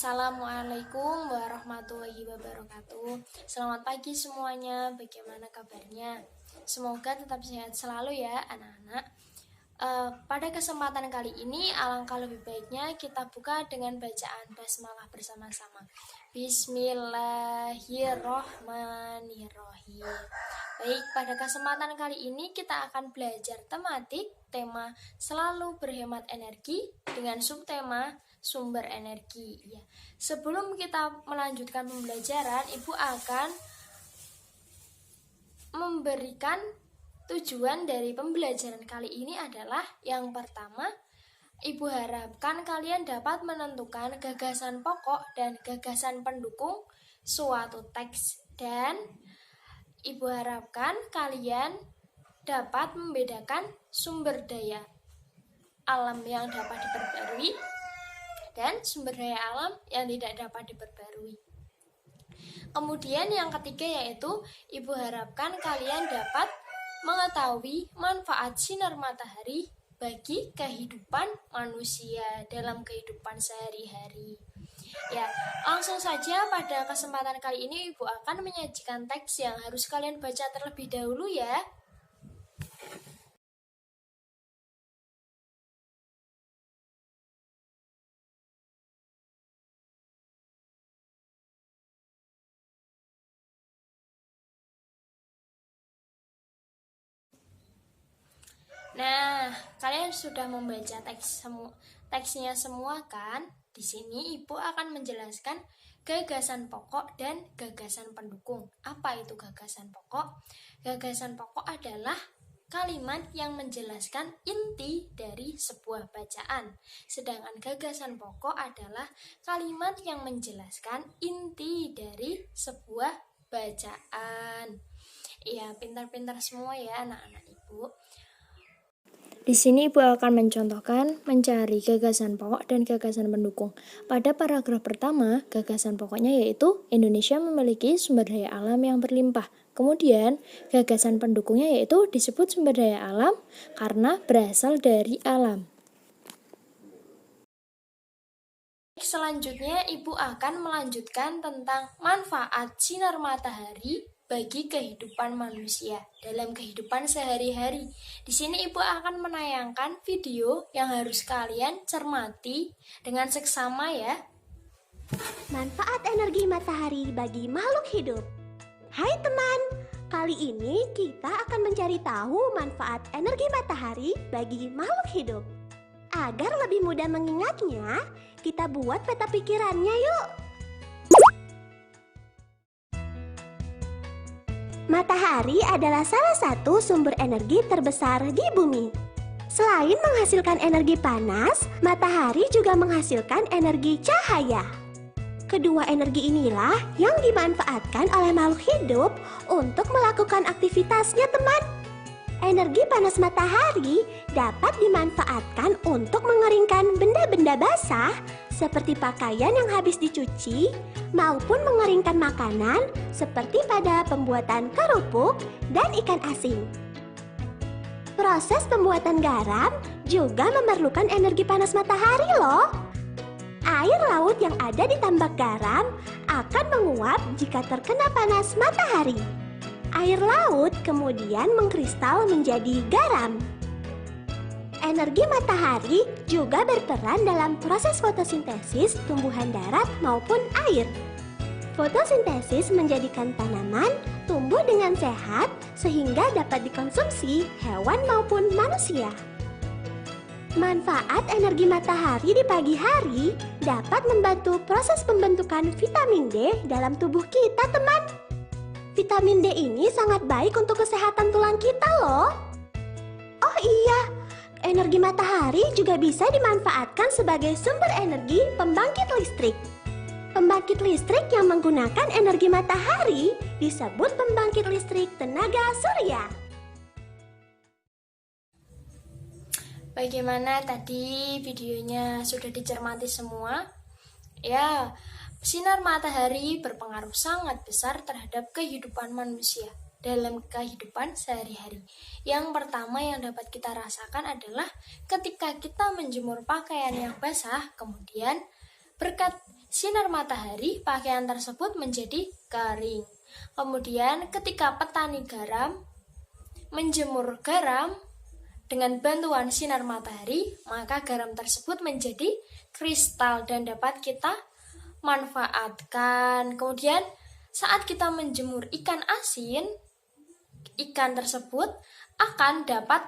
Assalamualaikum warahmatullahi wabarakatuh. Selamat pagi semuanya, bagaimana kabarnya? Semoga tetap sehat selalu ya anak-anak. Pada kesempatan kali ini alangkah lebih baiknya kita buka dengan bacaan basmalah bersama-sama. Bismillahirrohmanirrohim. Baik, pada kesempatan kali ini kita akan belajar tematik tema selalu berhemat energi dengan subtema sumber energi. Ya. Sebelum kita melanjutkan pembelajaran, Ibu akan memberikan tujuan dari pembelajaran kali ini adalah yang pertama, Ibu harapkan kalian dapat menentukan gagasan pokok dan gagasan pendukung suatu teks, dan Ibu harapkan kalian dapat membedakan sumber daya alam yang dapat diperbarui dan sumber daya alam yang tidak dapat diperbarui. Kemudian yang ketiga yaitu Ibu harapkan kalian dapat mengetahui manfaat sinar matahari bagi kehidupan manusia dalam kehidupan sehari-hari. Ya, langsung saja pada kesempatan kali ini Ibu akan menyajikan teks yang harus kalian baca terlebih dahulu ya. Nah, kalian sudah membaca teksnya semua kan? Di sini Ibu akan menjelaskan gagasan pokok dan gagasan pendukung. Apa itu gagasan pokok? Gagasan pokok adalah kalimat yang menjelaskan inti dari sebuah bacaan. Sedangkan gagasan pokok adalah kalimat yang menjelaskan inti dari sebuah bacaan. Ya, pintar-pintar semua ya anak-anak Ibu. Di sini Ibu akan mencontohkan mencari gagasan pokok dan gagasan pendukung. Pada paragraf pertama, gagasan pokoknya yaitu Indonesia memiliki sumber daya alam yang berlimpah. Kemudian, gagasan pendukungnya yaitu disebut sumber daya alam karena berasal dari alam. Selanjutnya, Ibu akan melanjutkan tentang manfaat sinar matahari bagi kehidupan manusia dalam kehidupan sehari-hari. Di sini Ibu akan menayangkan video yang harus kalian cermati dengan seksama ya. Manfaat energi matahari bagi makhluk hidup. Hai teman, kali ini kita akan mencari tahu manfaat energi matahari bagi makhluk hidup. Agar lebih mudah mengingatnya, kita buat peta pikirannya yuk. Matahari adalah salah satu sumber energi terbesar di bumi. Selain menghasilkan energi panas, matahari juga menghasilkan energi cahaya. Kedua energi inilah yang dimanfaatkan oleh makhluk hidup untuk melakukan aktivitasnya, teman. Energi panas matahari dapat dimanfaatkan untuk mengeringkan benda-benda basah seperti pakaian yang habis dicuci maupun mengeringkan makanan seperti pada pembuatan kerupuk dan ikan asin. Proses pembuatan garam juga memerlukan energi panas matahari loh. Air laut yang ada di tambak garam akan menguap jika terkena panas matahari. Air laut kemudian mengkristal menjadi garam. Energi matahari juga berperan dalam proses fotosintesis tumbuhan darat maupun air. Fotosintesis menjadikan tanaman tumbuh dengan sehat sehingga dapat dikonsumsi hewan maupun manusia. Manfaat energi matahari di pagi hari dapat membantu proses pembentukan vitamin D dalam tubuh kita, teman. Vitamin D ini sangat baik untuk kesehatan tulang kita loh. Oh iya, energi matahari juga bisa dimanfaatkan sebagai sumber energi pembangkit listrik. Pembangkit listrik yang menggunakan energi matahari disebut pembangkit listrik tenaga surya. Bagaimana tadi videonya sudah dicermati semua? Ya, sinar matahari berpengaruh sangat besar terhadap kehidupan manusia dalam kehidupan sehari-hari. Yang pertama yang dapat kita rasakan adalah ketika kita menjemur pakaian yang basah, kemudian berkat sinar matahari, pakaian tersebut menjadi kering. Kemudian ketika petani garam menjemur garam dengan bantuan sinar matahari, maka garam tersebut menjadi kristal dan dapat kita manfaatkan. Kemudian saat kita menjemur ikan asin, ikan tersebut akan dapat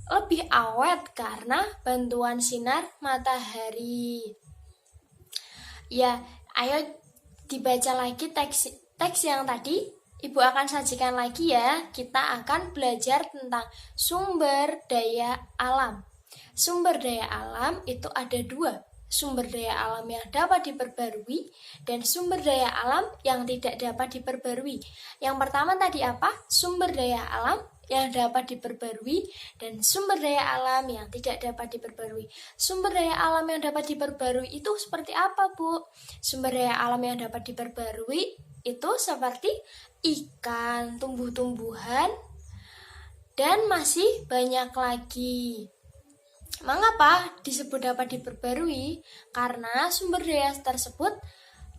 lebih awet karena bantuan sinar matahari. Ya, ayo dibaca lagi teks yang tadi. Ibu akan sajikan lagi ya. Kita akan belajar tentang sumber daya alam. Sumber daya alam itu ada dua. Sumber daya alam yang dapat diperbarui dan sumber daya alam yang tidak dapat diperbarui. Yang pertama tadi apa? Sumber daya alam yang dapat diperbarui dan sumber daya alam yang tidak dapat diperbarui. Sumber daya alam yang dapat diperbarui itu seperti apa, Bu? Sumber daya alam yang dapat diperbarui itu seperti ikan, tumbuh-tumbuhan, dan masih banyak lagi. Mengapa disebut dapat diperbarui? Karena sumber daya tersebut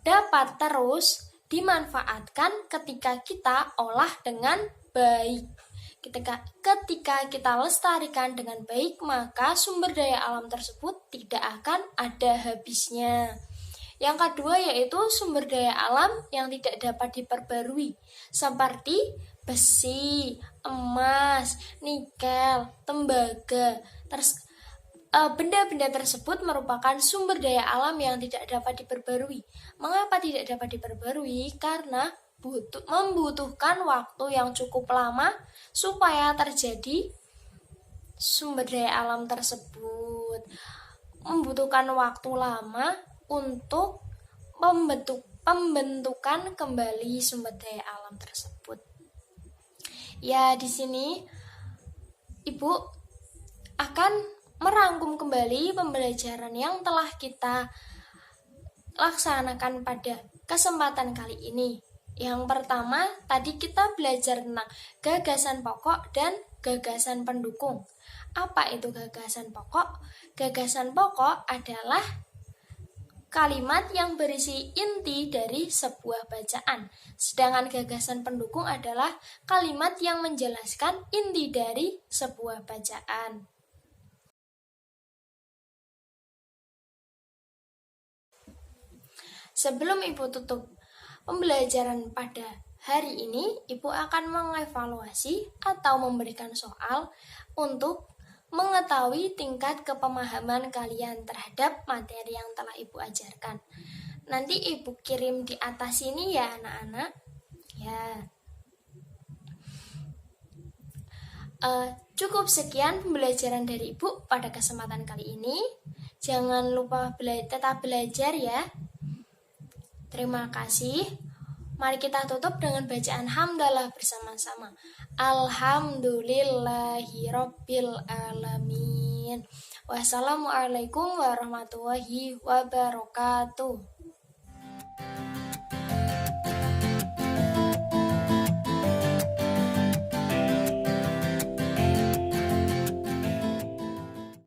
dapat terus dimanfaatkan ketika kita olah dengan baik. Ketika kita lestarikan dengan baik, maka sumber daya alam tersebut tidak akan ada habisnya. Yang kedua yaitu sumber daya alam yang tidak dapat diperbarui, seperti besi, emas, nikel, tembaga. Benda-benda tersebut merupakan sumber daya alam yang tidak dapat diperbarui. Mengapa tidak dapat diperbarui? Karena membutuhkan waktu yang cukup lama supaya terjadi sumber daya alam tersebut. Membutuhkan waktu lama untuk pembentukan kembali sumber daya alam tersebut. Ya, di sini Ibu akan merangkum kembali pembelajaran yang telah kita laksanakan pada kesempatan kali ini. Yang pertama, tadi kita belajar tentang gagasan pokok dan gagasan pendukung. Apa itu gagasan pokok? Gagasan pokok adalah kalimat yang berisi inti dari sebuah bacaan. Sedangkan gagasan pendukung adalah kalimat yang menjelaskan inti dari sebuah bacaan. Sebelum Ibu tutup pembelajaran pada hari ini, Ibu akan mengevaluasi atau memberikan soal untuk mengetahui tingkat kepemahaman kalian terhadap materi yang telah Ibu ajarkan. Nanti Ibu kirim di atas ini ya anak-anak. Ya. Cukup sekian pembelajaran dari Ibu pada kesempatan kali ini. Jangan lupa tetap belajar ya. Terima kasih. Mari kita tutup dengan bacaan hamdalah bersama-sama. Alhamdulillahirabbil alamin. Wassalamualaikum warahmatullahi wabarakatuh.